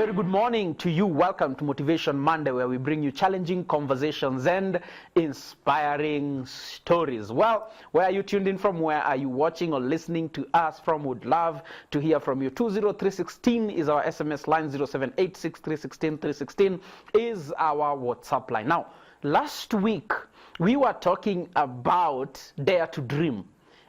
very good morning to you. Welcome to Motivation Monday, where we bring you challenging conversations and inspiring stories. Well, where are you tuned in from? Where are you watching or listening to us from? Would love to hear from you. 20316 is our SMS line. 0786316316 is our WhatsApp line. Now, last week we were talking about Dare to Dream.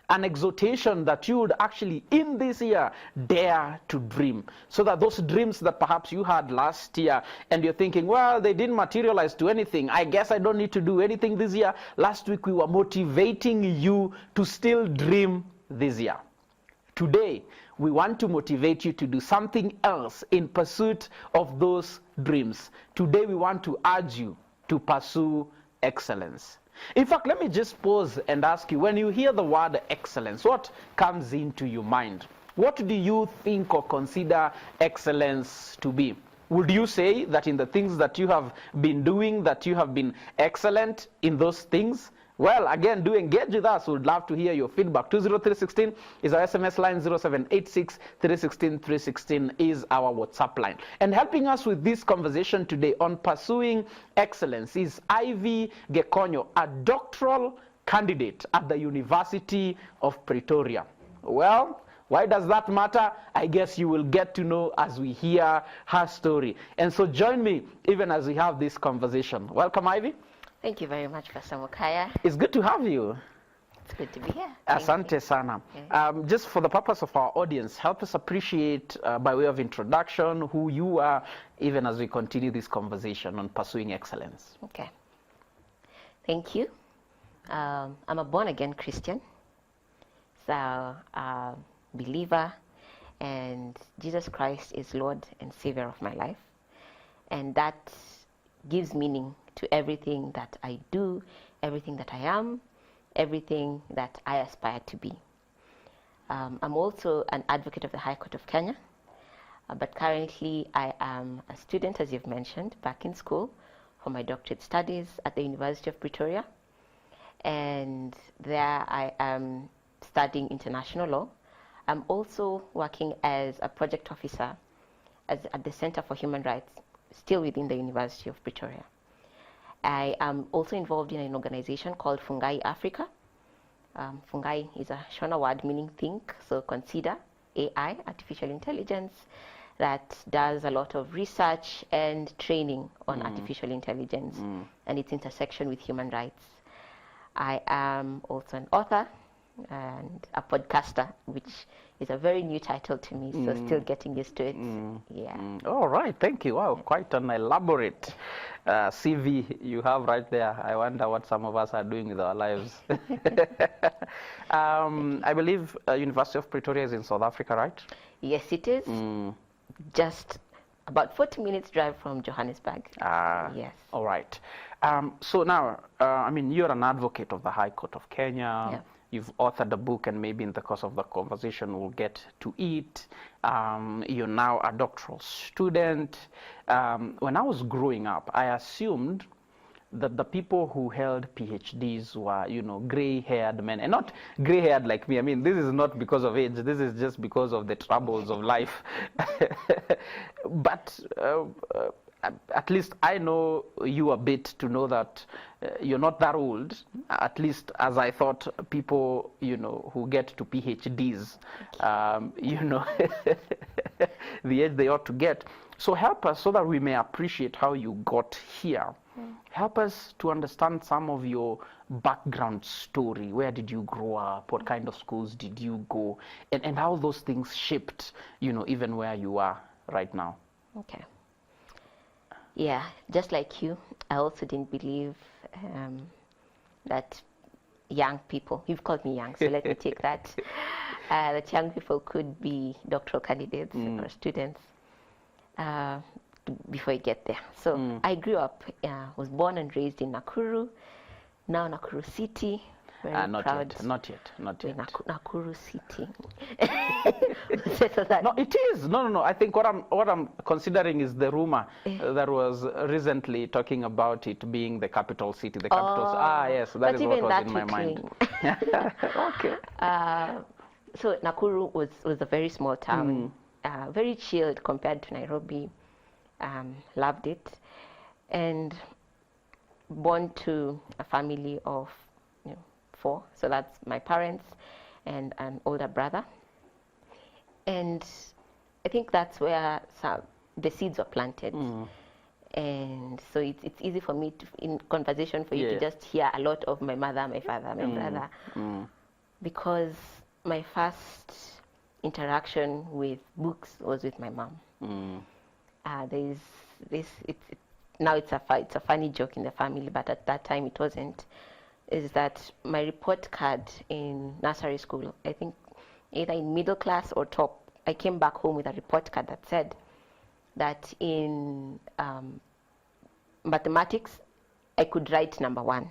An exhortation that you would actually, in this year, dare to dream. So that those dreams that perhaps you had last year and you're thinking, well, they didn't materialize to anything, I guess I don't need to do anything this year. Last week we were motivating you to still dream this year. Today, we want to motivate you to do something else in pursuit of those dreams. Today, we want to urge you to pursue excellence. In fact, let me just pause and ask you, when you hear the word excellence, what comes into your mind? What do you think or consider excellence to be? Would you say that in the things that you have been doing, that you have been excellent in those things? Well, again, do engage with us. We would love to hear your feedback. 20316 is our SMS line. 0786316316 is our WhatsApp line. And helping us with this conversation today on pursuing excellence is Ivy Gekonyo, a doctoral candidate at the University of Pretoria. Well, why does that matter? I guess you will get to know as we hear her story. And so join me even as we have this conversation. Welcome, Ivy. Thank you very much, Pastor Mukaya. It's good to have you. It's good to be here. Asante sana. Just for the purpose of our audience, help us appreciate, by way of introduction, who you are, even as we continue this conversation on pursuing excellence. Okay. Thank you. I'm a born-again Christian, so a believer, and Jesus Christ is Lord and Savior of my life. And that gives meaning to everything that I do, everything that I am, everything that I aspire to be. I'm also an advocate of the High Court of Kenya, but currently I am a student, as you've mentioned, back in school for my doctorate studies at the University of Pretoria. And there I am studying international law. I'm also working as a project officer at the Center for Human Rights, still within the University of Pretoria. I am also involved in an organization called Fungai Africa. Fungai is a Shona word meaning think, so consider AI, artificial intelligence, that does a lot of research and training on artificial intelligence and its intersection with human rights. I am also an author and a podcaster, which is a very new title to me, so still getting used to it. All right, thank you. Wow, quite an elaborate CV you have right there. I wonder what some of us are doing with our lives. I believe University of Pretoria is in South Africa, right? Yes, it is. Just about 40 minutes drive from Johannesburg. Yes. All right. So now, I mean, you're an advocate of the High Court of Kenya. Yeah. You've authored a book, and maybe in the course of the conversation we'll get to it. You're now a doctoral student. When I was growing up, I assumed that the people who held PhDs were, gray-haired men, and not gray-haired like me. I mean, this is not because of age. This is just because of the troubles of life. But at least I know you a bit to know that you're not that old, at least as I thought people, who get to PhDs, the age they ought to get. So help us so that we may appreciate how you got here. Help us to understand some of your background story. Where did you grow up? What kind of schools did you go? And how those things shaped, even where you are right now. Okay. Yeah, just like you, I also didn't believe that young people, you've called me young, so let me take that, that young people could be doctoral candidates or students before you get there. So I grew up, was born and raised in Nakuru, now Nakuru City. Not yet. Nakuru City. No, it is. No. I think what I'm considering is the rumor that was recently talking about it being the capital city. The capital. Yes, that is what was in my mind. Okay. So Nakuru was a very small town, very chilled compared to Nairobi. loved it, and born to a family of 4. So that's my parents and an older brother. And I think that's where the seeds were planted. And so it's easy for me to, in conversation, for you to just hear a lot of my mother, my father, my brother, because my first interaction with books was with my mom. There's this, now it's a funny joke in the family, but at that time it wasn't, is that my report card in nursery school, I think either in middle class or top, I came back home with a report card that said that in mathematics, I could write number 1.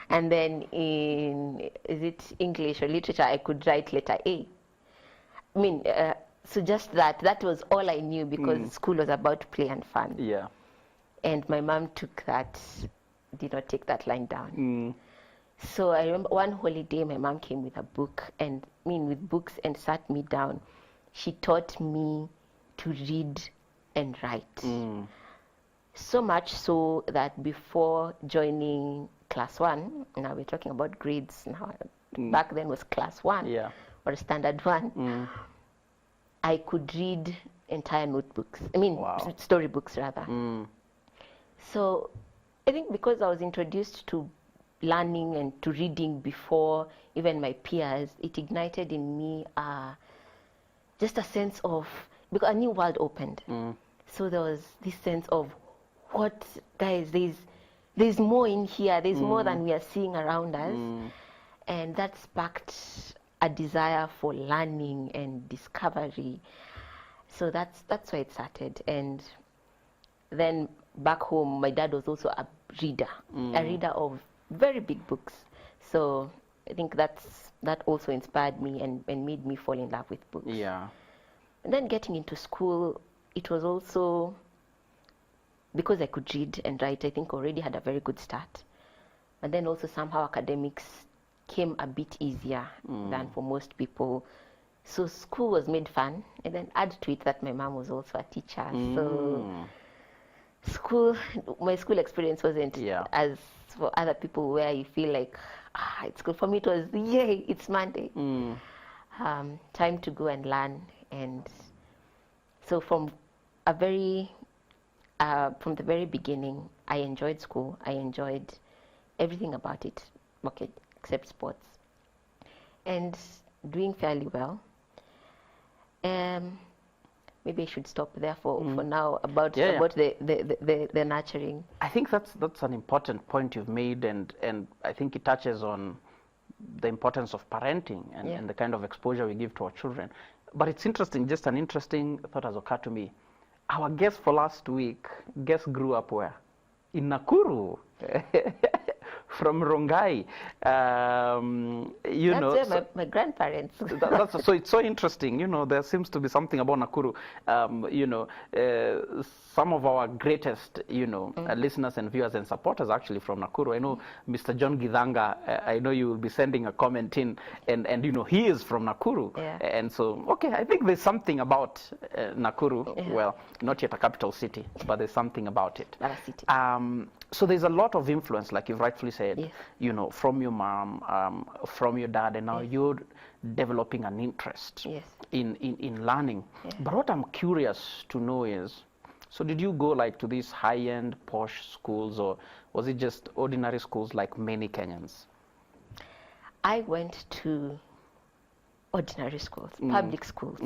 And then in, is it English or literature, I could write letter A. I mean, so just that was all I knew, because school was about play and fun. Yeah. And my mom did not take that line down. So I remember one holiday, my mom came with a book, with books, and sat me down. She taught me to read and write. So much so that before joining class 1, now we're talking about grades now, back then was class 1 or standard 1, I could read entire notebooks, storybooks rather. So I think because I was introduced to learning and to reading before even my peers, it ignited in me just a sense of, because a new world opened. So there was this sense of, what, guys, there's more in here, there's more than we are seeing around us. And that sparked a desire for learning and discovery. So that's where it started. And then back home, my dad was also a reader of very big books. So I think that also inspired me and made me fall in love with books. Yeah. And then getting into school, it was also, because I could read and write, I think already had a very good start. And then also somehow academics came a bit easier than for most people. So school was made fun. And then add to it that my mom was also a teacher. So my school experience wasn't as for other people, where you feel like, it's good. For me, it was, yay, it's Monday. Time to go and learn. And so from the very beginning, I enjoyed school. I enjoyed everything about it, okay, except sports, and doing fairly well. Maybe I should stop there for now about the nurturing. I think that's an important point you've made, and I think it touches on the importance of parenting and the kind of exposure we give to our children. But it's interesting, just an interesting thought has occurred to me. Our guest for last week, grew up where? In Nakuru. From Rongai. That's where my grandparents. So it's so interesting, there seems to be something about Nakuru. Some of our greatest, listeners and viewers and supporters actually from Nakuru. I know Mr. John Githanga, I know you will be sending a comment in, and he is from Nakuru. And so, okay, I think there's something about Nakuru. Well, not yet a capital city, but there's something about it. City. So there's a lot of influence, like you've rightfully said, from your mom, from your dad, and now you're developing an interest in learning. But what I'm curious to know is, so did you go like to these high-end posh schools, or was it just ordinary schools like many Kenyans? I went to ordinary schools, public schools.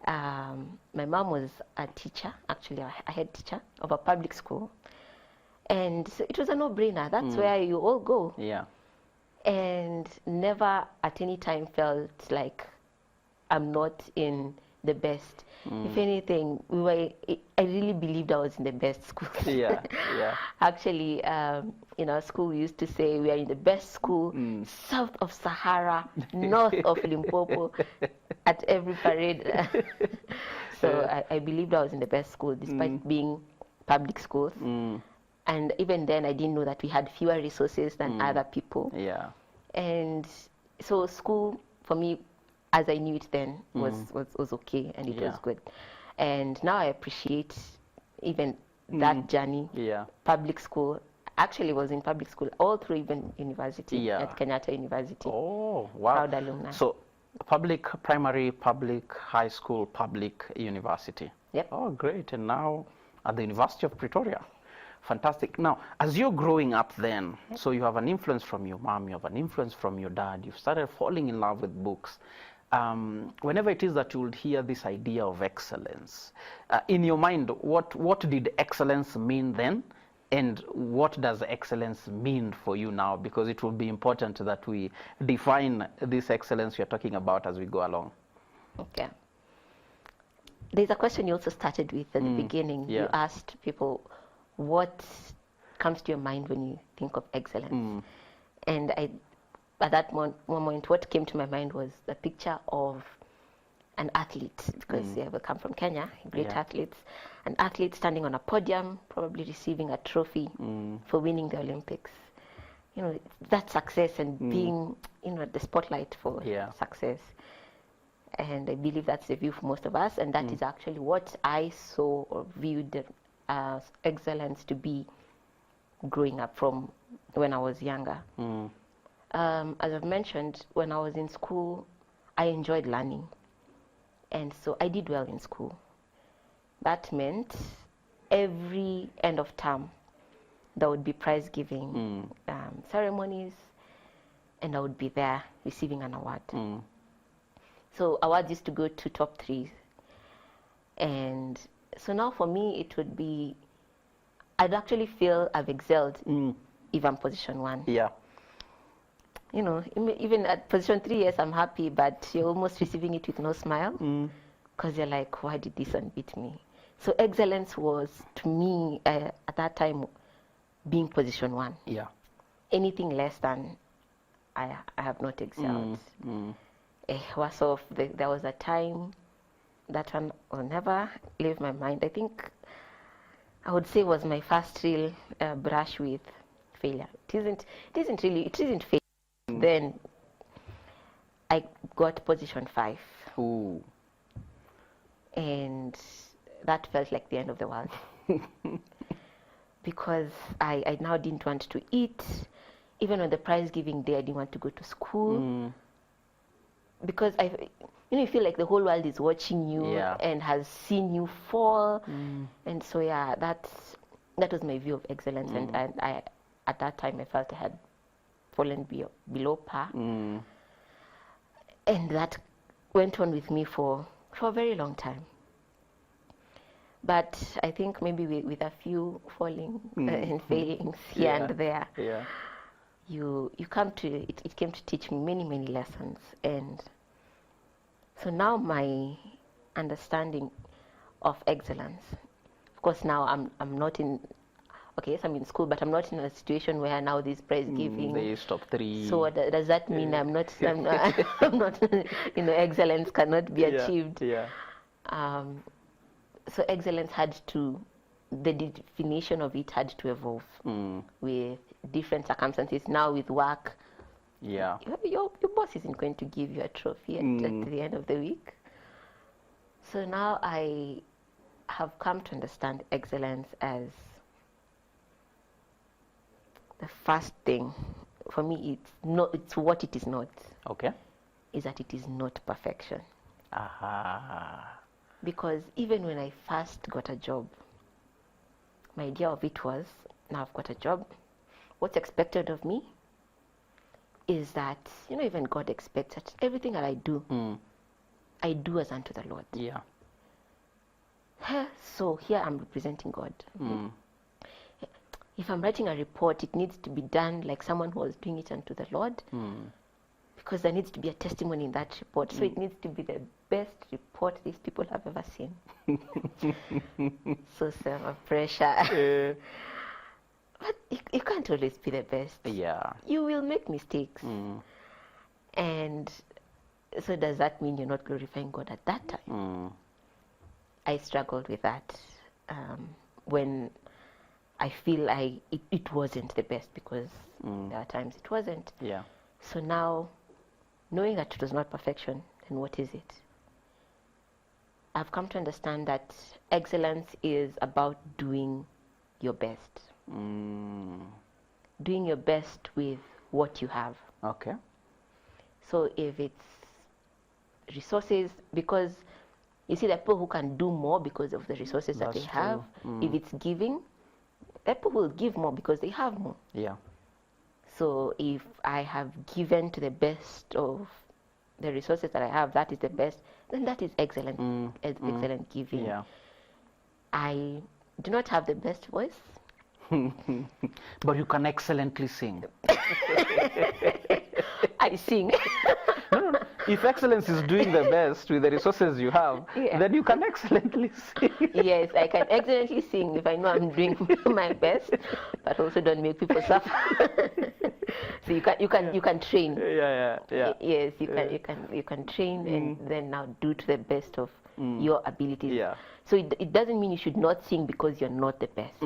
My mom was a teacher, actually a head teacher of a public school. And so it was a no-brainer. That's where you all go. Yeah. And never at any time felt like I'm not in the best. If anything, I really believed I was in the best school. Yeah. Actually, in our school, we used to say we are in the best school, south of Sahara, north of Limpopo, at every parade. So I believed I was in the best school, despite being public schools. And even then, I didn't know that we had fewer resources than other people. Yeah. And so school, for me, as I knew it then, was okay, and it was good. And now I appreciate even that journey. Yeah. Public school, actually was in public school all through even university, Yeah. at Kenyatta University. Oh, wow. Proud alumni. So, public primary, public high school, public university. Yep. Oh, great. And now at the University of Pretoria. Fantastic. Now, as you're growing up then, so you have an influence from your mom, you have an influence from your dad, you've started falling in love with books. Whenever it is that you would hear this idea of excellence, in your mind, what did excellence mean then? And what does excellence mean for you now? Because it will be important that we define this excellence you're talking about as we go along. Okay. There's a question you also started with at the beginning. Yeah. You asked people, what comes to your mind when you think of excellence? And at that moment, what came to my mind was the picture of an athlete, because we come from Kenya, great Yeah. athletes. An athlete standing on a podium, probably receiving a trophy for winning the Olympics. You know, that success and being, the spotlight for Yeah. success. And I believe that's the view for most of us, and that is actually what I saw or viewed as excellence to be growing up from when I was younger. As I've mentioned, when I was in school, I enjoyed learning. And so I did well in school. That meant every end of term, there would be prize giving ceremonies, and I would be there receiving an award. So awards used to go to top 3s. And so now for me, it would be, I'd actually feel I've excelled if I'm position 1. Yeah. You know, even at position 3, yes, I'm happy, but you're almost receiving it with no smile, because you're like, why did this one beat me? So excellence was, to me, at that time, being position 1. Yeah. Anything less than, I have not excelled. There was a time that one will never leave my mind. I think I would say was my first real brush with failure. It isn't failure. Then I got position 5. Ooh. And that felt like the end of the world. Because I now didn't want to eat. Even on the prize giving day, I didn't want to go to school. Because you feel like the whole world is watching you and has seen you fall. And so, yeah, that was my view of excellence. And I, at that time, I felt I had fallen below par. And that went on with me for a very long time. But I think maybe with a few falling and failings here and there, you come to, it came to teach me many, many lessons. And so now my understanding of excellence, of course now I'm not in, okay, yes, I'm in school, but I'm not in a situation where now this prize giving. There's top 3. So does that mean I'm not, excellence cannot be achieved? Yeah. So excellence the definition of it had to evolve with different circumstances. Now with work, your boss isn't going to give you a trophy at the end of the week. So now I have come to understand excellence as the first thing. For me, it's what it is not. Okay. Is that it is not perfection. Aha. Because even when I first got a job, my idea of it was, now I've got a job, what's expected of me is that, even God expects that everything that I do, I do as unto the Lord. Yeah. So here I'm representing God. If I'm writing a report, it needs to be done like someone who was doing it unto the Lord. Because there needs to be a testimony in that report. So it needs to be the best report these people have ever seen. So some pressure. But you can't always be the best. Yeah. You will make mistakes. And so does that mean you're not glorifying God at that time? I struggled with that when I feel it wasn't the best, because there are times it wasn't. Yeah. So now, knowing that it was not perfection, then what is it? I've come to understand that excellence is about doing your best. Doing your best with what you have. Okay. So if it's resources, because you see, there are people who can do more because of the resources that they That's have. true. If it's giving, there are people who will give more because they have more. Yeah. So if I have given to the best of the resources that I have, that is the best, then that is excellent, excellent giving. Yeah. I do not have the best voice. But you can excellently sing. I sing. No. If excellence is doing the best with the resources you have, Yeah. then you can excellently sing. Yes, I can excellently sing if I know I'm doing my best, but also don't make people suffer. So you can train. Yeah. Yes, you can train and then now do to the best of your abilities. Yeah. So it doesn't mean you should not sing because you're not the best.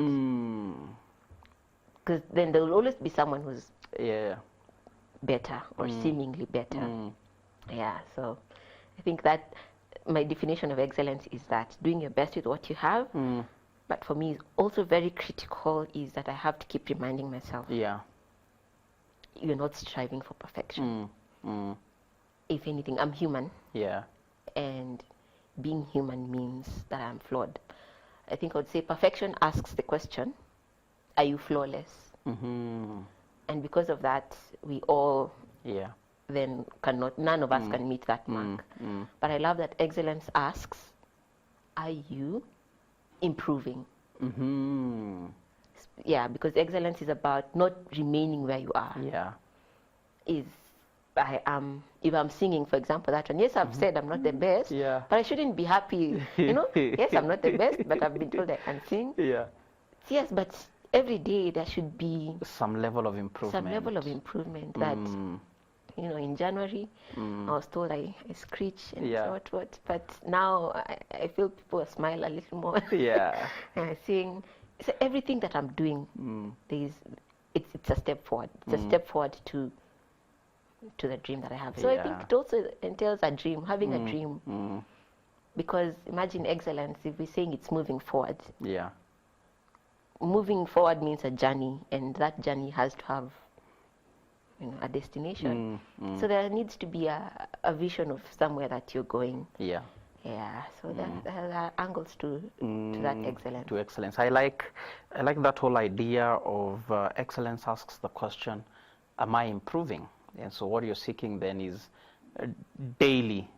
Because then there will always be someone who's Yeah. better or seemingly better. Yeah, so I think that my definition of excellence is that doing your best with what you have. But for me, also very critical is that I have to keep reminding myself, Yeah. you're not striving for perfection. If anything, I'm human, Yeah. and being human means that I'm flawed. I think I would say perfection asks the question, are you flawless? And because of that, we all Yeah. then none of us can meet that mark. But I love that excellence asks, are you improving? Yeah, because excellence is about not remaining where you are. Yeah. If I'm singing, for example, that one, yes, I've said I'm not the best, Yeah. but I shouldn't be happy. Yes, I'm not the best, but I've been told I can sing. Yeah. Yes, but every day there should be Some level of improvement. some level of improvement that, in January, I was told I screech and Yeah. what, but now I feel people smile a little more. Yeah. And I sing. So everything that I'm doing, it's a step forward. It's a step forward to the dream that I have. So I think Yeah. it also entails a dream, having a dream. Because imagine excellence, if we're saying it's moving forward. Yeah. Moving forward means a journey, and that journey has to have a destination. So there needs to be a vision of somewhere that you're going. Yeah. Yeah, so there are angles to that excellence. To excellence. I like that whole idea of excellence asks the question, am I improving? And so what you're seeking then is daily,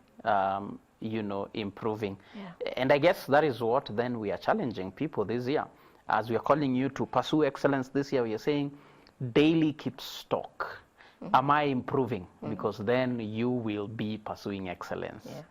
improving. Yeah. And I guess that is what then we are challenging people this year. As we are calling you to pursue excellence this year, we are saying daily keep stock. Am I improving? Because then you will be pursuing excellence. Yeah.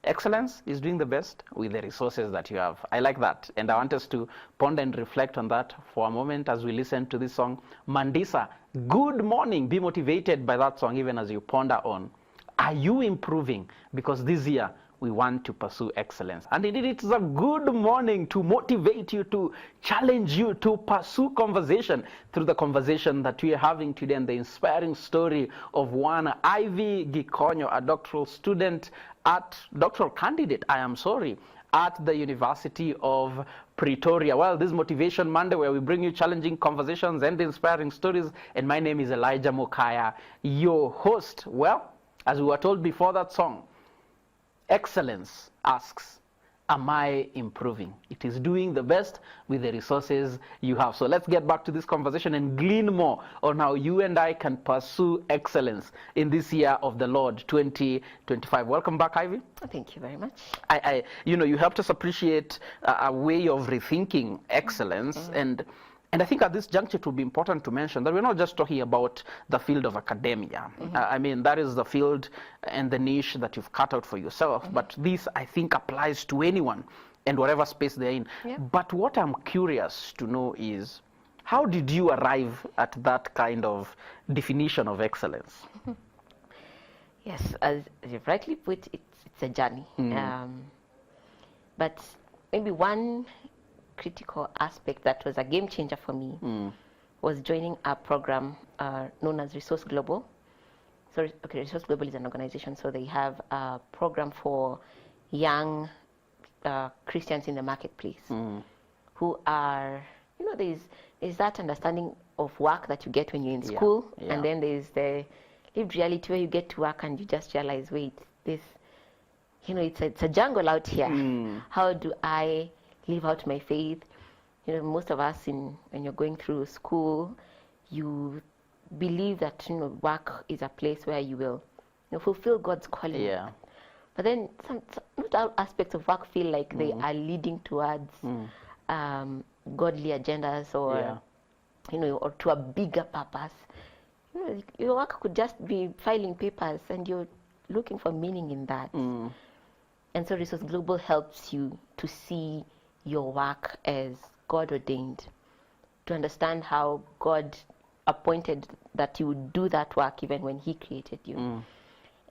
Excellence is doing the best with the resources that you have. I like that. And I want us to ponder and reflect on that for a moment as we listen to this song. Mandisa, good morning. Be motivated by that song even as you ponder on, are you improving? Because this year we want to pursue excellence. And indeed, it's a good morning to motivate you, to challenge you to pursue conversation through the conversation that we are having today and the inspiring story of one Ivy Gikonyo, a doctoral candidate, at the University of Pretoria. Well, this is Motivation Monday, where we bring you challenging conversations and inspiring stories. And my name is Elijah Mokaya, your host. Well, as we were told before that song, excellence asks, am I improving? It is doing the best with the resources you have. So let's get back to this conversation and glean more on how you and I can pursue excellence in this year of the Lord 2025. Welcome back, Ivy. Thank you very much. You helped us appreciate a way of rethinking excellence. And I think at this juncture it would be important to mention that we're not just talking about the field of academia. I mean, that is the field and the niche that you've cut out for yourself. But this, I think, applies to anyone and whatever space they're in. Yeah. But what I'm curious to know is, how did you arrive at that kind of definition of excellence? Yes, as you've rightly put, it's a journey. But maybe one critical aspect that was a game changer for me was joining a program known as Resource Global. So, Resource Global is an organization, so they have a program for young Christians in the marketplace who are, there's that understanding of work that you get when you're in school, Yeah. and then there's the lived reality where you get to work and you just realize, wait, this, it's a jungle out here. How do I live out my faith? Most of us, when you're going through school, you believe that work is a place where you will fulfill God's calling. Yeah. But then not all aspects of work feel like they are leading towards godly agendas or or to a bigger purpose. Your work could just be filing papers, and you're looking for meaning in that. And so Resource Global helps you to see your work as God ordained, to understand how God appointed that you would do that work even when He created you.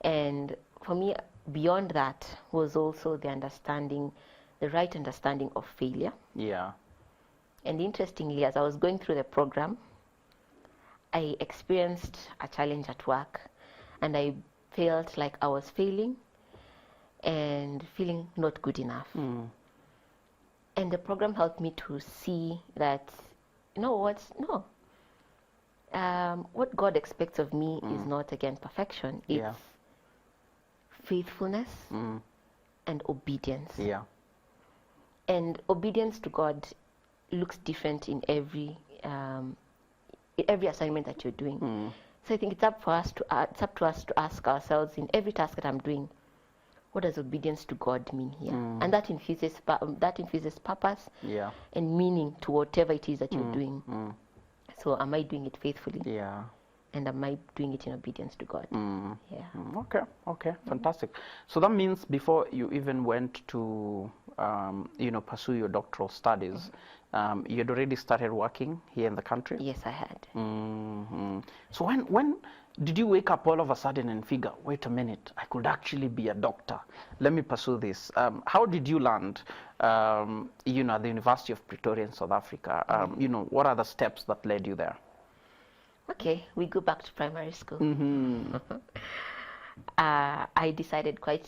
And for me, beyond that was also the right understanding of failure. Yeah. And interestingly, as I was going through the program, I experienced a challenge at work, and I felt like I was failing and feeling not good enough. And the program helped me to see that, what God expects of me is not, again, perfection. It's faithfulness and obedience. Yeah. And obedience to God looks different in every assignment that you're doing. So I think it's up to us to ask ourselves, in every task that I'm doing, what does obedience to God mean here? And that infuses purpose and meaning to whatever it is that you're doing. So am I doing it faithfully? Yeah. And am I doing it in obedience to God? Yeah. Okay, fantastic. So that means before you even went to pursue your doctoral studies, you had already started working here in the country? Yes, I had. So when did you wake up all of a sudden and figure, wait a minute, I could actually be a doctor? Let me pursue this. How did you land, at the University of Pretoria in South Africa? What are the steps that led you there? Okay, we go back to primary school. I decided quite,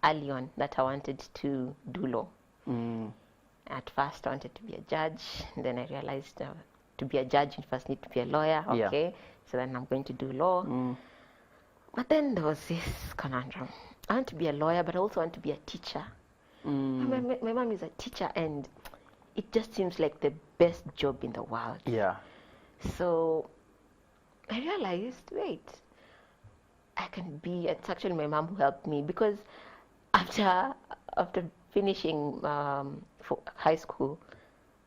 early on that I wanted to do law. At first, I wanted to be a judge. Then I realized to be a judge, you first need to be a lawyer. Okay, so then I'm going to do law. But then there was this conundrum. I want to be a lawyer, but I also want to be a teacher. My mom is a teacher, and it just seems like the best job in the world. Yeah. So I realized, wait, I can be. It's actually my mom who helped me, because after finishing for high school,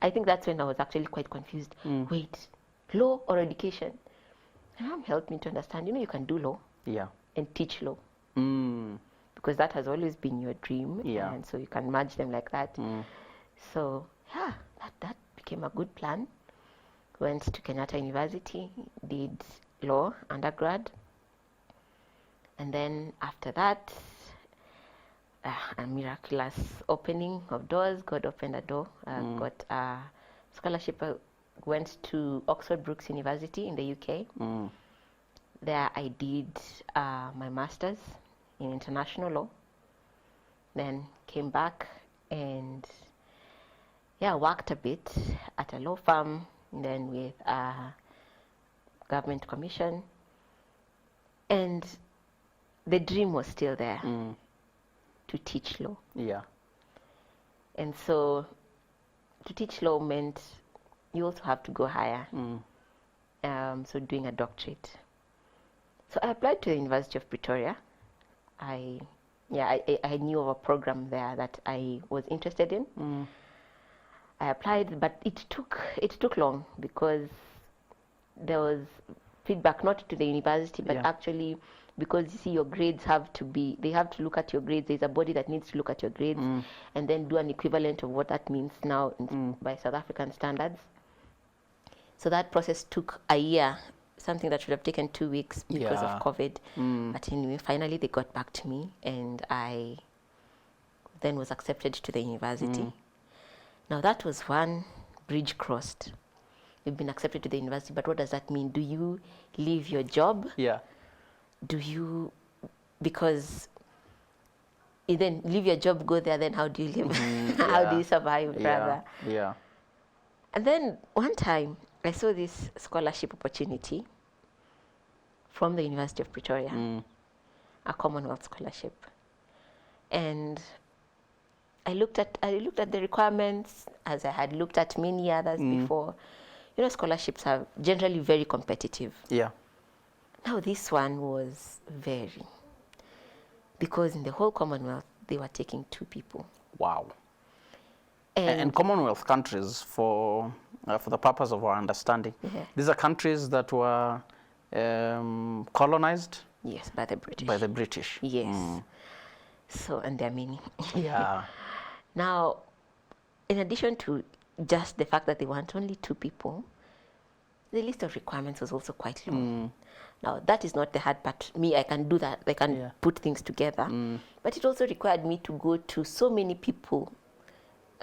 I think that's when I was actually quite confused. Wait, law or education? My mom helped me to understand. You can do law, and teach law, because that has always been your dream, and so you can merge them like that. So that became a good plan. Went to Kenyatta University, did law undergrad, and then after that, a miraculous opening of doors. God opened a door. Got a scholarship. I went to Oxford Brookes University in the UK. There I did my master's in international law. Then came back and worked a bit at a law firm, then with a government commission, and the dream was still there to teach law. Yeah. And so to teach law meant you also have to go higher. So doing a doctorate. So I applied to the University of Pretoria. I knew of a program there that I was interested in. I applied, but it took long, because there was feedback not to the university, but actually, because you see, your grades they have to look at your grades. There's a body that needs to look at your grades and then do an equivalent of what that means now by South African standards. So that process took a year, something that should have taken 2 weeks because of COVID. But anyway, finally they got back to me, and I then was accepted to the university. Now that was one bridge crossed. You've been accepted to the university, but what does that mean? Do you leave your job? Yeah. Do you, because you then leave your job, go there, then how do you live? How do you survive, rather? Yeah. And then one time, I saw this scholarship opportunity from the University of Pretoria, a Commonwealth scholarship. And I looked at the requirements, as I had looked at many others before. You know, scholarships are generally very competitive. Yeah. Now this one was because in the whole Commonwealth, they were taking 2 people. Wow. And And Commonwealth countries, for the purpose of our understanding, these are countries that were colonized yes, by the British. by the British. Yes. So, and there are many. Yeah. Now, in addition to just the fact that they want only 2 people, the list of requirements was also quite long. Now, that is not the hard part. Me, I can do that. I can put things together. But it also required me to go to so many people.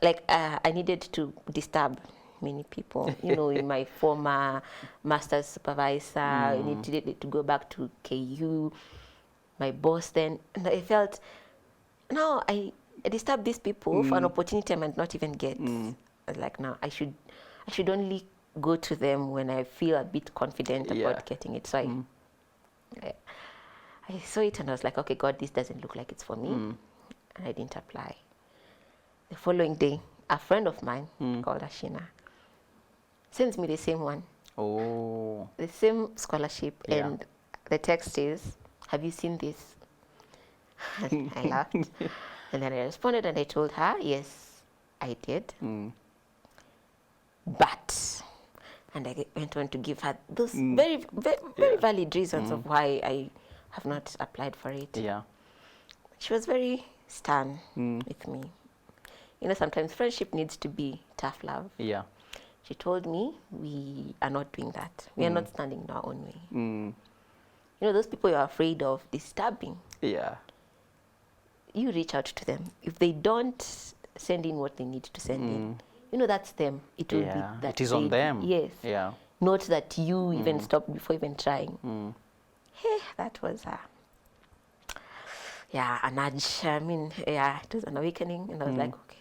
Like, I needed to disturb many people. You know, in my former master's supervisor, I needed to go back to KU, my boss then. And I felt, now I disturb these people for an opportunity I might not even get. I was like, no, I should only go to them when I feel a bit confident about getting it. So I saw it and I was like, okay, God, this doesn't look like it's for me. And I didn't apply. The following day, a friend of mine called Ashina sends me the same one. Oh. The same scholarship. And the text is, have you seen this? I laughed. And then I responded and I told her, yes, I did. But, and I went on to give her those very valid reasons of why I have not applied for it. Yeah. She was very stern with me. You know, sometimes friendship needs to be tough love. Yeah. She told me, we are not doing that. We are not standing in our own way. You know, those people you're afraid of disturbing, Yeah. you reach out to them. If they don't send in what they need to send in, you know, that's them. It will be that it is on them. Yes. Yeah. Not that you even stopped before even trying. Hey, that was a nudge. I mean, it was an awakening, and I was like, okay.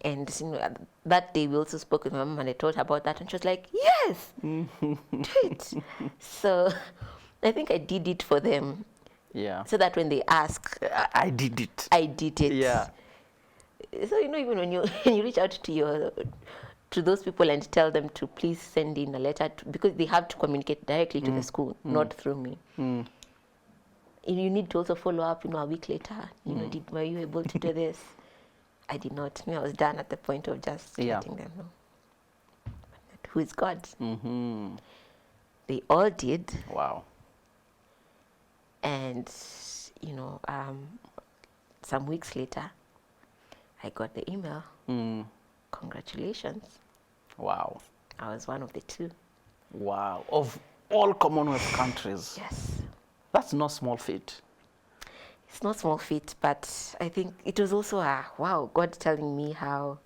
And you know, that day we also spoke with my mom, and I told her about that, and she was like, yes, do it. So I think I did it for them. Yeah. So that when they ask, I did it. I did it. Yeah. So you know, even when you reach out to those people and tell them to please send in a letter, because they have to communicate directly to the school, not through me. And you need to also follow up, you know, a week later. You know, were you able to do this? I did not. I was done at the point of just letting them know. But who is God? They all did. Wow. And, you know, some weeks later, I got the email. Congratulations. Wow. I was one of the 2. Wow. Of all Commonwealth countries. Yes. That's no small feat. It's not small feat, but I think it was also wow, God telling me how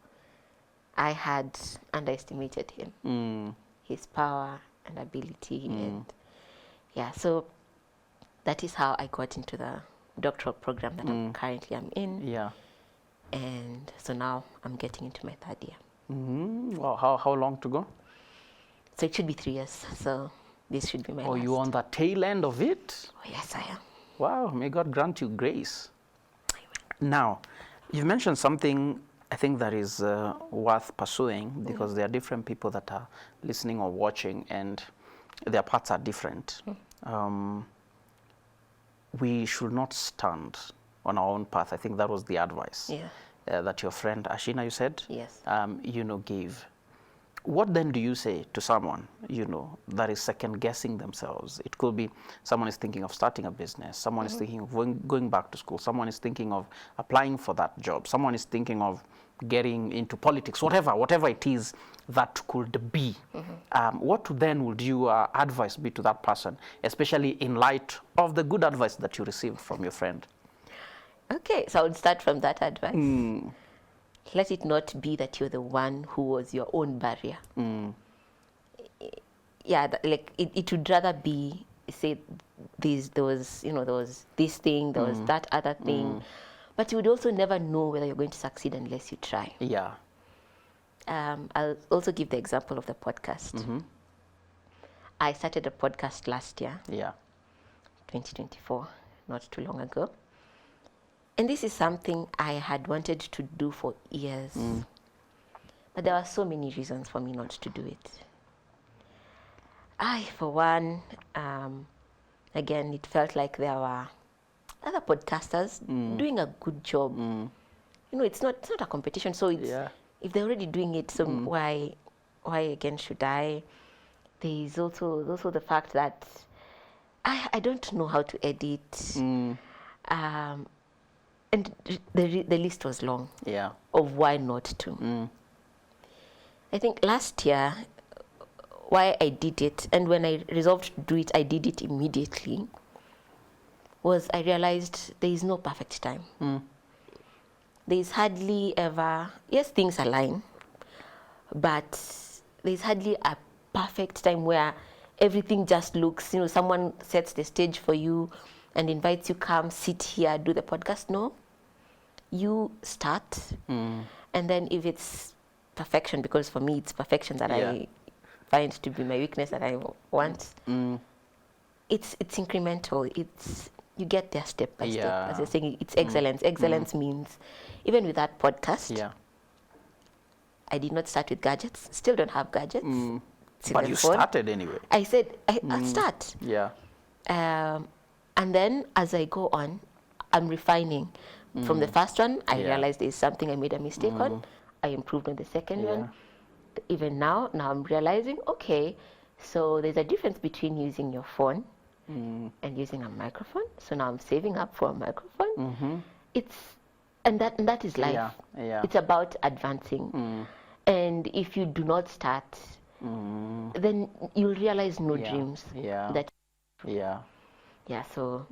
I had underestimated him, his power and ability. And so that is how I got into the doctoral program that I'm currently in. Yeah. And so now I'm getting into my 3rd year. Wow. How long to go? So it should be 3 years. So this should be my last. You on the tail end of it? Oh, yes, I am. Wow. May God grant you grace. Now, you've mentioned something I think that is worth pursuing, because there are different people that are listening or watching, and their paths are different. We should not stand on our own path. I think that was the advice that your friend Ashina, you said, Yes. Gave. What then do you say to someone, that is second guessing themselves? It could be someone is thinking of starting a business, someone is thinking of going back to school, someone is thinking of applying for that job, someone is thinking of getting into politics, whatever it is that could be. What then would your advice be to that person, especially in light of the good advice that you received from your friend? Okay, so I would start from that advice. Let it not be that you're the one who was your own barrier. It would rather be, say, there was this thing, there was that other thing. But you would also never know whether you're going to succeed unless you try. Yeah. I'll also give the example of the podcast. I started a podcast last year, Yeah. 2024, not too long ago. And this is something I had wanted to do for years. But there were so many reasons for me not to do it. For one, again, it felt like there were other podcasters doing a good job. You know, it's not a competition, so it's if they're already doing it, so why again should I? There is also the fact that I don't know how to edit. And the list was long. Yeah. Of why not to. I think last year, why I did it, and when I resolved to do it, I did it immediately, was I realized there is no perfect time. There is hardly ever, yes, things align, but there is hardly a perfect time where everything just looks, you know, someone sets the stage for you and invites you, come sit here, do the podcast. No, you start, and then if it's perfection, because for me it's perfection that I find to be my weakness that I want. It's incremental. You get there step by step. As you're saying, it's excellence. Excellence means, even with that podcast, I did not start with gadgets. Still don't have gadgets. But you started anyway. I said I'll start. Yeah. And then as I go on, I'm refining. From the first one, I realized there's something I made a mistake on. I improved on the second one. Even now I'm realizing, okay, so there's a difference between using your phone and using a microphone. So now I'm saving up for a microphone. And that is life. It's about advancing. And if you do not start, then you'll realize no dreams. So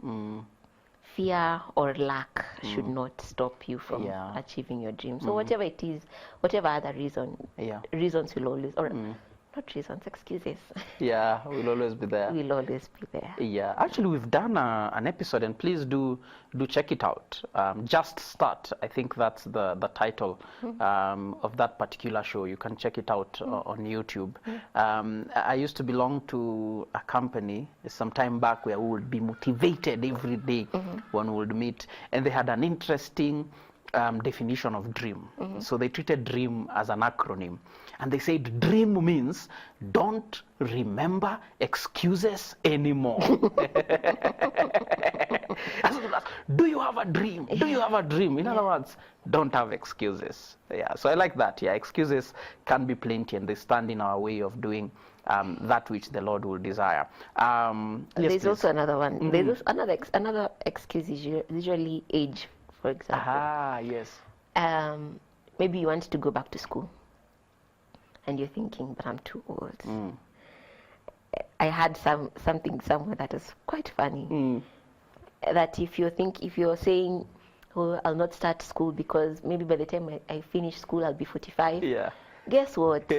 fear or lack should not stop you from achieving your dreams. So whatever it is, whatever other reasons will always, or not reasons, excuses. Will always be there. Will always be there. Actually, we've done an episode, and please do check it out. Just Start. I think that's the title of that particular show. You can check it out on YouTube. I used to belong to a company some time back where we would be motivated every day when we would meet, and they had an interesting definition of dream. So they treated dream as an acronym, and they said dream means don't remember excuses anymore. Do you have a dream? Do you have a dream? In other words, don't have excuses. So I like that. Excuses can be plenty, and they stand in our way of doing that which the Lord will desire. There's also another one. There's another excuse, usually age, for example. Maybe you want to go back to school and you're thinking, but I'm too old. I had something somewhere that was quite funny. That if you're saying, oh, I'll not start school because maybe by the time I finish school I'll be 45. Guess what?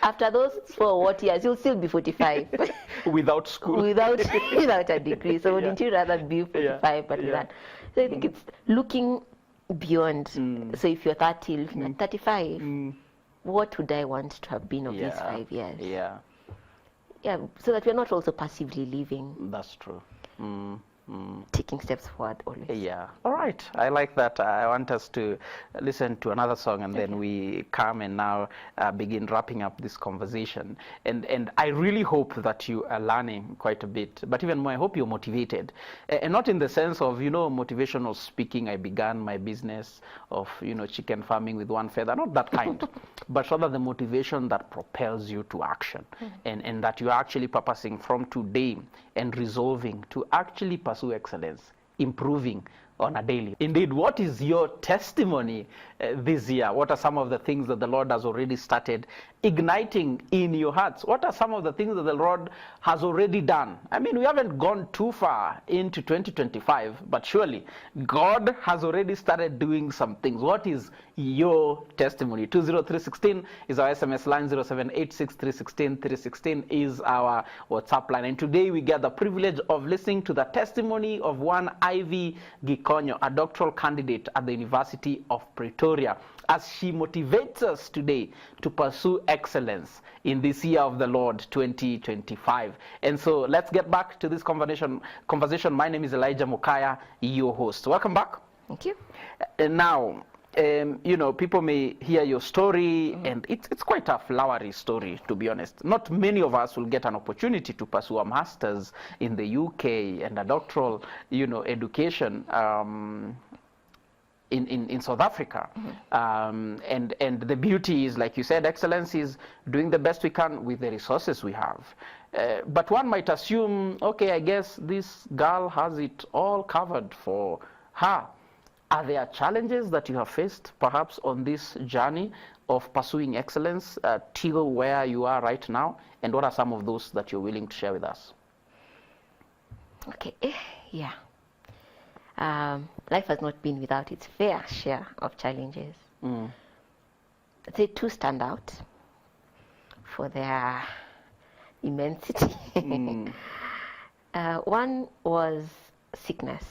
After those 4 years, you'll still be 45. Without school. Without a degree. So wouldn't you rather be 45 but with that? So I think it's looking beyond. So if you're 30, looking at 35, what would I want to have been of these 5 years? So that we're not also passively living. That's true. Taking steps forward always. All right. I like that. I want us to listen to another song, and then we come and now begin wrapping up this conversation. And I really hope that you are learning quite a bit. But even more, I hope you're motivated. And not in the sense of, motivational speaking. I began my business of, chicken farming with one feather. Not that kind. But rather the motivation that propels you to action. And that you're actually purposing from today and resolving to actually pursue excellence, improving on a daily. Indeed, what is your testimony this year? What are some of the things that the Lord has already started igniting in your hearts? What are some of the things that the Lord has already done? I mean, we haven't gone too far into 2025, but surely God has already started doing some things. What is your testimony? 20316 is our SMS line, 0786316316 is our WhatsApp line. And today we get the privilege of listening to the testimony of one Ivy Gikonyo, a doctoral candidate at the University of Pretoria, as she motivates us today to pursue excellence in this year of the Lord 2025. And so let's get back to this conversation. My name is Elijah Mukaya, your host. Welcome back. Thank you. And now, you know, people may hear your story, and it's quite a flowery story, to be honest. Not many of us will get an opportunity to pursue a master's in the UK and a doctoral, you know, education in South Africa. And the beauty is, like you said, excellence is doing the best we can with the resources we have. But one might assume, okay, I guess this girl has it all covered for her. Are there challenges that you have faced perhaps on this journey of pursuing excellence till where you are right now? And what are some of those that you're willing to share with us? Okay, yeah. Life has not been without its fair share of challenges. I'd say two stand out for their immensity. One was sickness.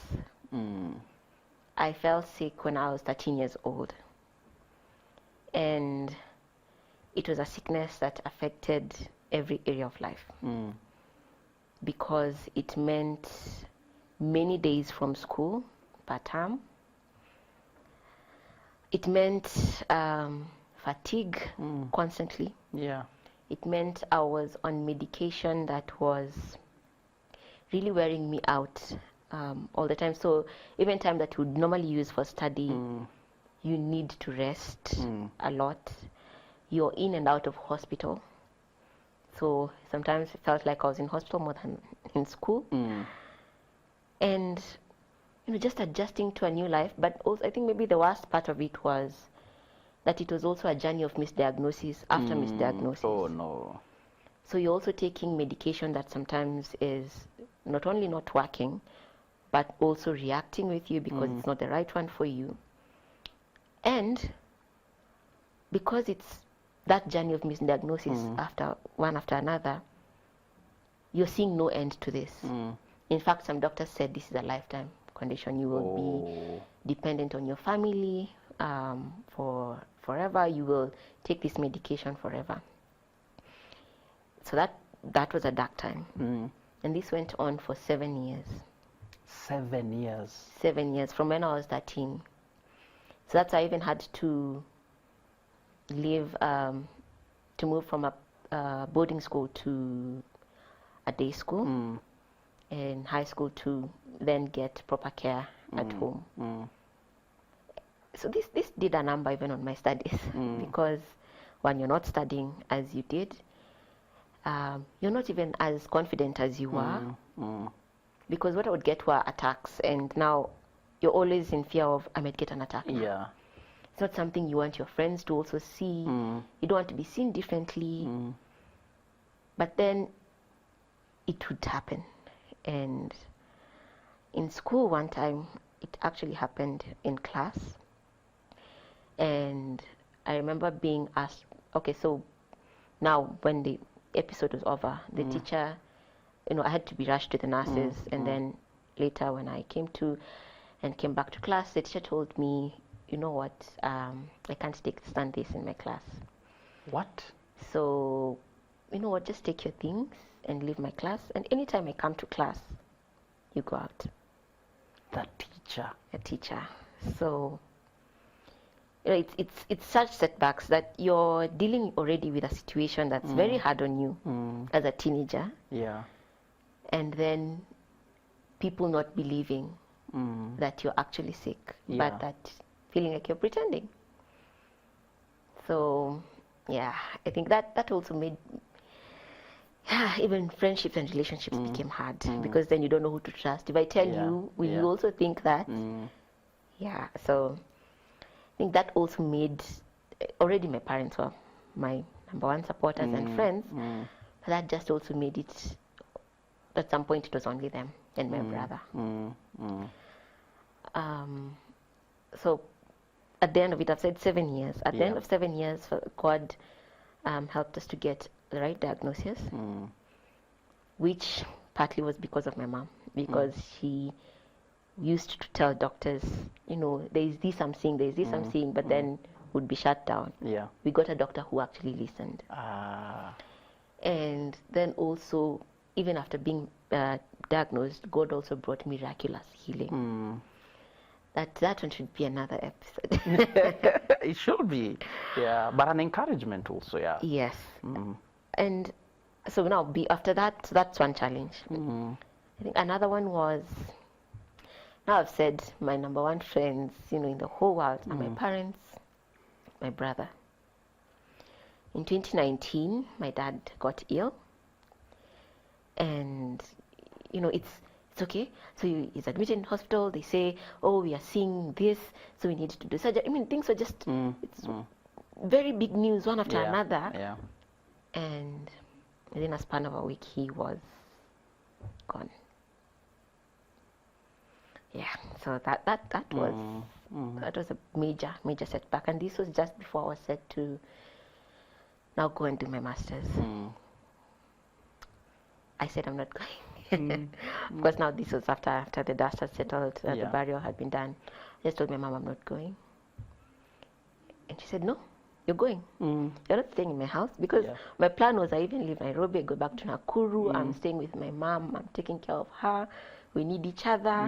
I fell sick when I was 13 years old. And it was a sickness that affected every area of life. Because it meant many days from school per term. It meant fatigue constantly. Yeah. It meant I was on medication that was really wearing me out all the time. So even time that you would normally use for study, you need to rest a lot. You're in and out of hospital. So sometimes it felt like I was in hospital more than in school. And you know, just adjusting to a new life. But also, I think maybe the worst part of it was that it was also a journey of misdiagnosis after misdiagnosis. Oh no. So you're also taking medication that sometimes is not only not working, but also reacting with you because it's not the right one for you. And because it's that journey of misdiagnosis after one after another, you're seeing no end to this. In fact, some doctors said this is a lifetime condition. You will be dependent on your family for forever. You will take this medication forever. So that was a dark time. And this went on for 7 years. 7 years. 7 years, from when I was 13. So that's why I even had to leave, to move from a boarding school to a day school. In high school to then get proper care at home. So this did a number even on my studies because when you're not studying as you did, you're not even as confident as you were, because what I would get were attacks, and now you're always in fear of I might get an attack. Yeah. It's not something you want your friends to also see. You don't want to be seen differently. But then it would happen. And in school one time, it actually happened in class. And I remember being asked, okay, so now when the episode was over, the teacher, you know, I had to be rushed to the nurses. And then later when I came back to class, the teacher told me, you know what, I can't stand this in my class. What? So, you know what, just take your things and leave my class, and anytime I come to class, you go out. The teacher. A teacher. So, you know, it's such setbacks that you're dealing already with a situation that's very hard on you as a teenager. Yeah. And then people not believing that you're actually sick, but that feeling like you're pretending. So, yeah, I think that also made even friendships and relationships became hard because then you don't know who to trust. If I tell you, will you also think that? Yeah, so I think that also made, already my parents were my number one supporters and friends. But that just also made it, at some point it was only them and my brother. So at the end of it, I've said 7 years. At the end of 7 years, God helped us to get the right diagnosis, which partly was because of my mom, because she used to tell doctors, you know, there is this I'm seeing, there is this I'm seeing, but then would be shut down. Yeah. We got a doctor who actually listened. And then also, even after being diagnosed, God also brought miraculous healing. That one should be another episode. It should be, yeah, but an encouragement also, yeah. Yes. And so now, after that, so that's one challenge. I think another one was, now I've said my number one friends, you know, in the whole world are my parents, my brother. In 2019, my dad got ill, and you know, it's okay. So he's admitted in hospital. They say, oh, we are seeing this, so we need to do surgery. I mean, things were just it's very big news, one after another. Yeah. And within a span of a week, he was gone. Yeah. So that was a major setback, and this was just before I was set to now go and do my master's. I said I'm not going. Of course, now this was after the dust had settled, the burial had been done. I just told my mom I'm not going. And she said, no, you're going. You're not staying in my house, because my plan was I even leave Nairobi, I go back to Nakuru, I'm staying with my mom, I'm taking care of her, we need each other.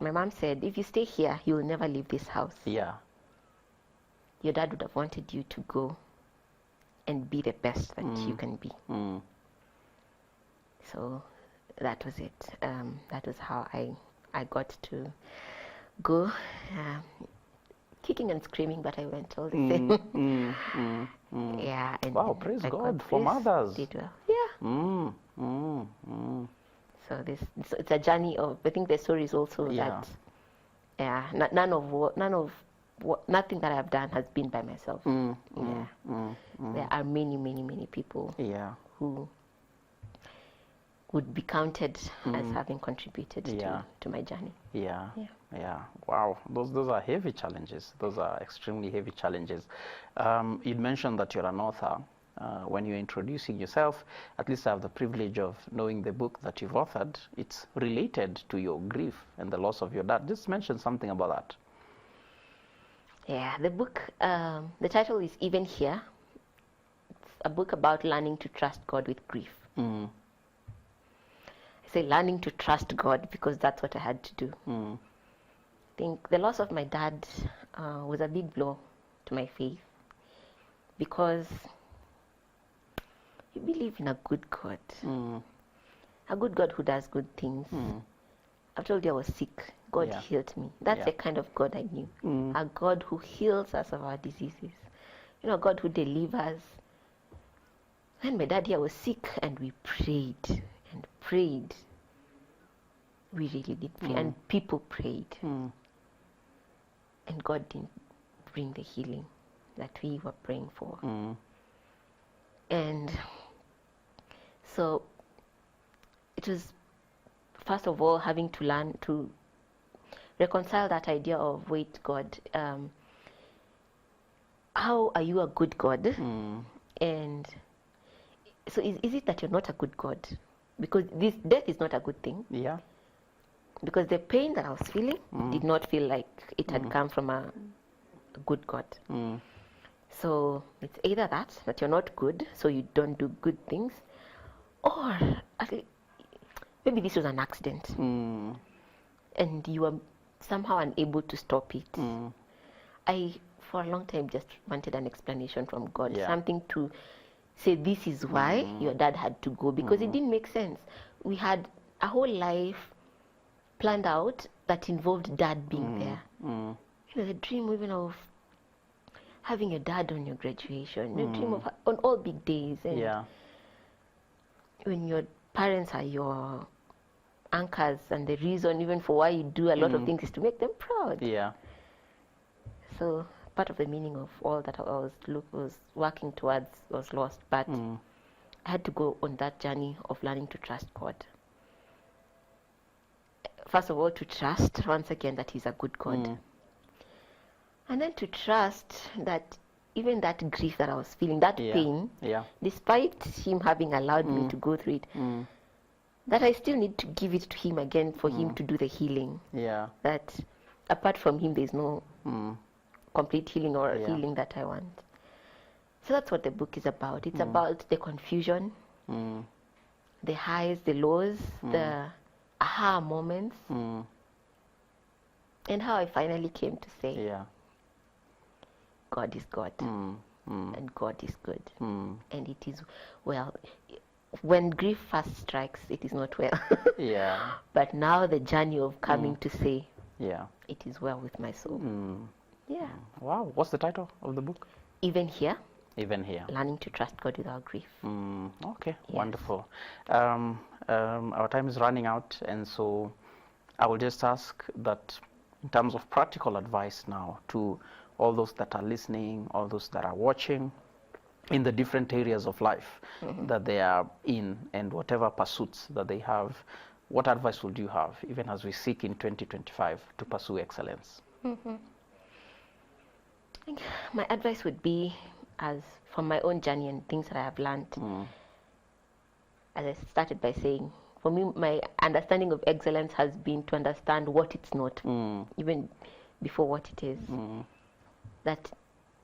My mom said, if you stay here, you will never leave this house. Yeah. Your dad would have wanted you to go and be the best that you can be. So that was it. That was how I got to go. Kicking and screaming, but I went all the same. Yeah. And wow, praise God for mothers. Did well. Yeah. So it's a journey of, I think the story is also that, nothing that I've done has been by myself. There are many people who would be counted as having contributed to my journey. Yeah. Wow, those are heavy challenges. Those are extremely heavy challenges. You'd mentioned that you're an author. When you're introducing yourself, at least I have the privilege of knowing the book that you've authored. It's related to your grief and the loss of your dad. Just mention something about that. Yeah, the book, the title is Even Here. It's a book about learning to trust God with grief. I say learning to trust God because that's what I had to do. I think the loss of my dad was a big blow to my faith, because you believe in a good God, a good God who does good things. I've told you I was sick. God healed me. That's the kind of God I knew. A God who heals us of our diseases. You know, a God who delivers. When my dad here was sick and we prayed and prayed, we really did pray, and people prayed. And God didn't bring the healing that we were praying for. And so it was, first of all, having to learn to reconcile that idea of, wait, God, how are you a good God? And so is it that you're not a good God? Because this death is not a good thing. Yeah. Because the pain that I was feeling did not feel like it had come from a good God. So it's either that you're not good, so you don't do good things, or maybe this was an accident, and you are somehow unable to stop it. I, for a long time, just wanted an explanation from God, something to say this is why your dad had to go, because it didn't make sense. We had a whole life planned out that involved dad being there. You know, the dream even of having your dad on your graduation, the dream of on all big days, and when your parents are your anchors, and the reason even for why you do a lot of things is to make them proud. So part of the meaning of all that I was working towards was lost. But I had to go on that journey of learning to trust God. First of all, to trust once again that He's a good God, and then to trust that even that grief that I was feeling, that pain, despite Him having allowed me to go through it, that I still need to give it to Him again for Him to do the healing. That apart from Him, there's no complete healing or healing that I want. So that's what the book is about. It's about the confusion, the highs, the lows, the aha moments, and how I finally came to say, God is God, and God is good, and it is well. When grief first strikes, it is not well. But now the journey of coming to say, it is well with my soul. Wow. What's the title of the book? Even here. Even here. Learning to trust God without grief. Okay, wonderful. Our time is running out, and so I will just ask that in terms of practical advice now to all those that are listening, all those that are watching, in the different areas of life that they are in, and whatever pursuits that they have, what advice would you have, even as we seek in 2025 to pursue excellence? I think my advice would be, as from my own journey and things that I have learned, as I started by saying, for me, my understanding of excellence has been to understand what it's not, even before what it is. That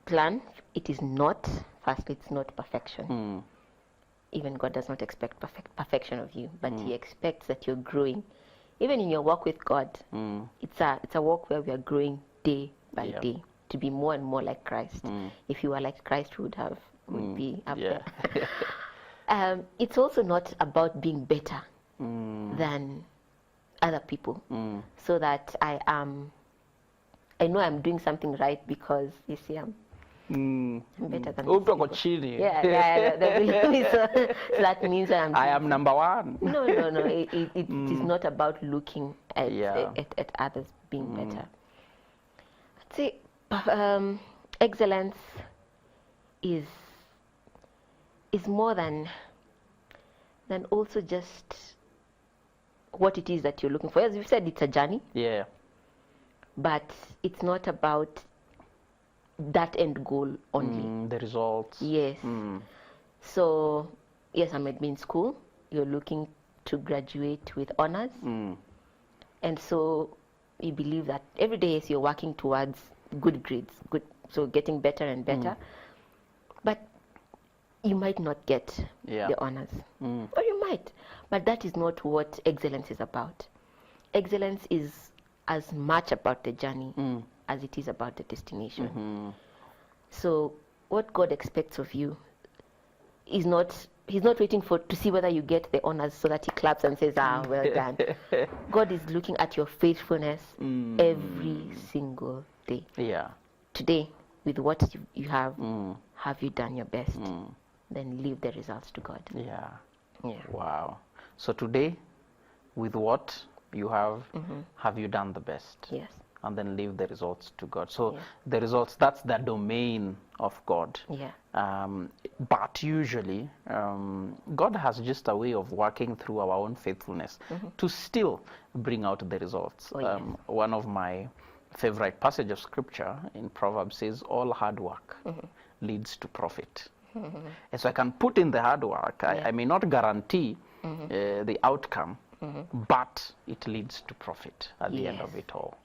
plan, it is not, firstly, it's not perfection. Even God does not expect perfection of you, but He expects that you're growing. Even in your walk with God, it's a walk where we are growing day by day to be more and more like Christ. If you were like Christ, would be up there. It's also not about being better than other people, so that I know I'm doing something right because you see I'm better than these people. So that means I am number one. No. It is not about looking at others being better. I'd say excellence is more than also just what it is that you're looking for. As you said, it's a journey. But it's not about that end goal only. The results. Yes. So, yes, I might be in school. You're looking to graduate with honors. And so you believe that every day as you're working towards good grades, so getting better and better. But you might not get the honors. Or you might. But that is not what excellence is about. Excellence is as much about the journey as it is about the destination. So what God expects of you is not, He's not waiting to see whether you get the honors so that He claps and says, well done. God is looking at your faithfulness every single day. Today, with what you have you done your best? Then leave the results to God. Wow. So today, with what you have you done the best? Yes. And then leave the results to God. So the results, that's the domain of God. But usually, God has just a way of working through our own faithfulness to still bring out the results. One of my favorite passage of scripture in Proverbs says, all hard work leads to profit. And so I can put in the hard work. I may not guarantee the outcome, but it leads to profit at the end of it all.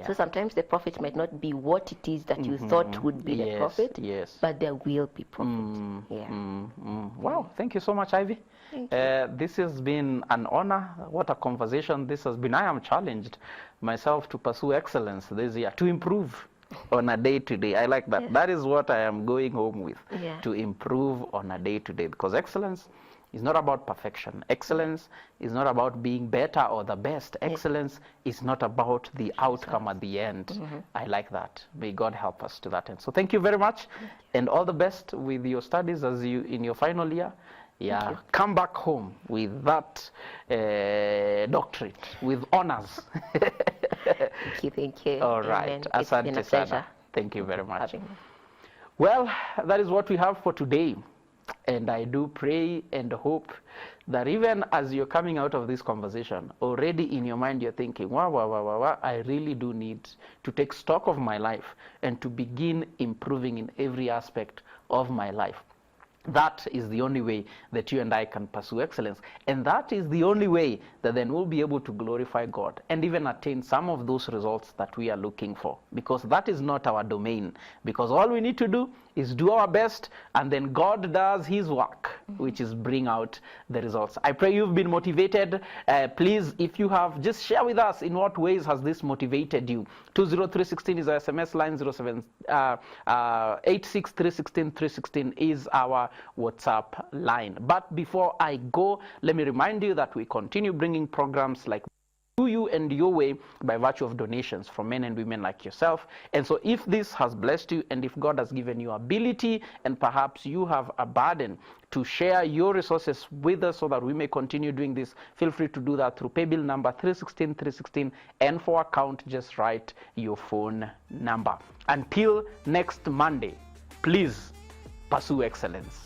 So sometimes the profit might not be what it is that you thought would be the profit, but there will be profit. Wow, thank you so much, Ivy. This has been an honor. What a conversation this has been. I am challenged myself to pursue excellence this year, to improve on a day-to-day. I like that. That is what I am going home with, to improve on a day-to-day, because excellence is not about perfection. Excellence is not about being better or the best. Excellence is not about the outcome at the end. I like that. May God help us to that end. So thank you very much, and all the best with your studies as you in your final year. Come back home with that doctorate, with honors. Thank you. All right. It's been a pleasure. Thank you very much. Having me. Well, that is what we have for today. And I do pray and hope that even as you're coming out of this conversation, already in your mind you're thinking, wow, I really do need to take stock of my life and to begin improving in every aspect of my life. That is the only way that you and I can pursue excellence. And that is the only way that then we'll be able to glorify God and even attain some of those results that we are looking for. Because that is not our domain. Because all we need to do is do our best, and then God does his work, which is bring out the results. I pray you've been motivated. Please, if you have, just share with us in what ways has this motivated you. 20316 is our SMS line. 86316 is our WhatsApp line. But before I go, let me remind you that we continue bringing programs like to you and your way by virtue of donations from men and women like yourself. And so if this has blessed you, and if God has given you ability, and perhaps you have a burden to share your resources with us so that we may continue doing this, feel free to do that through paybill number 316, and for account, just write your phone number. Until next Monday, please pursue excellence.